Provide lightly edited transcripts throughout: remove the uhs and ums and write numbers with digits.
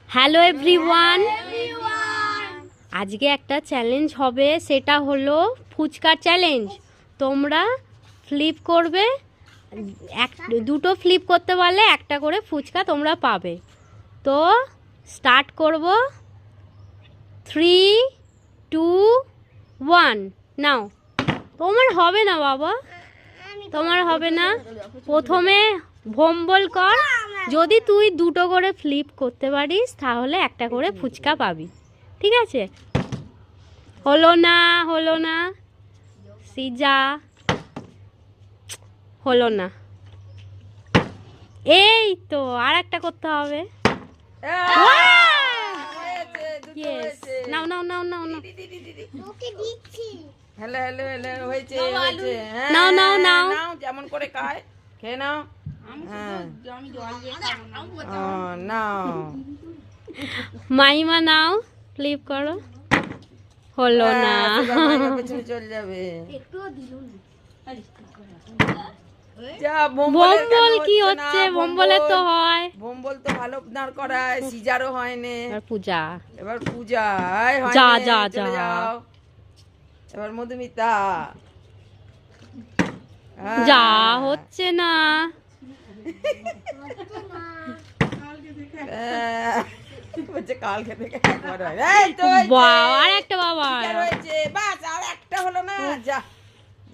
Hello everyone, আজকে একটা challenge হবে, সেটা হলো ফুচকা চ্যালেঞ্জ। তোমরা ফ্লিপ করবে, দুটো ফ্লিপ করতে পারলে একটা করে ফুচকা তোমরা পাবে। তো স্টার্ট করব। 3, 2, 1 নাও। তোমার হবে না বাবা, তোমার হবে না। প্রথমে ভম্বল কর, যদি তুই দুটো করে ফ্লিপ করতে পারিস তাহলে একটা করে ফুচকা পাবি, ঠিক আছে? হলো না, হলো না সিজা, হলো না। এই তো আর একটা করতে হবে। নাও নাও নাও নাও নাও, হ্যালো হ্যালো হ্যালো, হয়েছে হয়েছে। নাও নাও নাও, যেমন করে খায় খেয়ে নাও। নাও মাইমা নাও, ফ্লিপ করো। হলো না। পেছনে চলে যাবে। ভম্বল কি হচ্ছে? ভম্বলের তো হয়, ভম্বল তো ভালো দাঁড় করায়, সিজারও হয় না। পূজা, এবার পূজা যা যা যা। এবার মধুমিতা, যা হচ্ছে না। কালকে থেকে আর একটা বাবা হয়েছে, বাস আর একটা হলো না। যা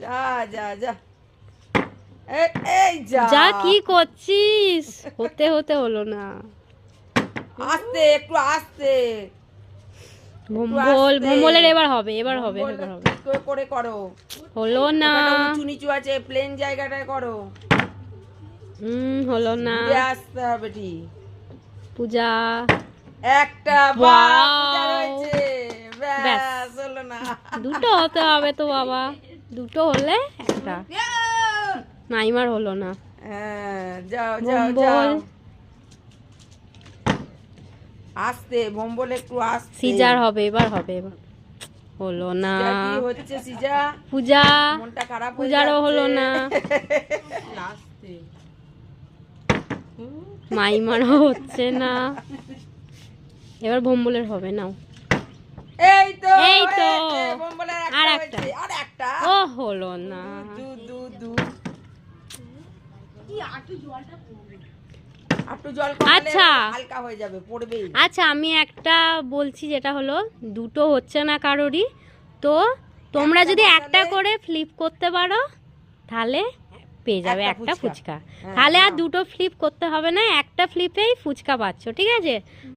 যা যা যা, এই যা যা, কি করছিস? হতে হতে হলো না। আস্তে, একটু আস্তে। ভম্বলের এবার হবে, এবার হবে, এবার হবে। করে করো, হলো না। উঁচু নিচু আছে, প্লেন জায়গাটায় করো। হলো না। আসতে হবে ঠিক। পূজা একটা হয়েছে, ব্যাস হলো না। দুটো হতে হবে তো বাবা, দুটো হলে একটা। নাইমার হলো না। যাও যাও যাও, আস্তে ভম্বল, একটু আস্তে। সিজার হবে, এবার হবে, এবার হলো না। কি হচ্ছে সিজা? পূজা, মনটা খারাপ, পূজারও হলো না। মাইমারও হচ্ছে না। এবার ভম্বলের হবে, নাও। এই তো এই তো, ভম্বলের আর একটা, আর একটা। ও হলো না। আচ্ছা হালকা হয়ে যাবে, পড়বেই। আচ্ছা, আমি একটা বলছি, যেটা হলো দুটো হচ্ছে না কারোরই। তো তোমরা যদি একটা করে ফ্লিপ করতে পারো তাহলে পেয়ে যাবে একটা ফুচকা। তাহলে আর দুটো ফ্লিপ করতে হবে না, একটা ফ্লিপেই ফুচকা পাচ্ছ, ঠিক আছে?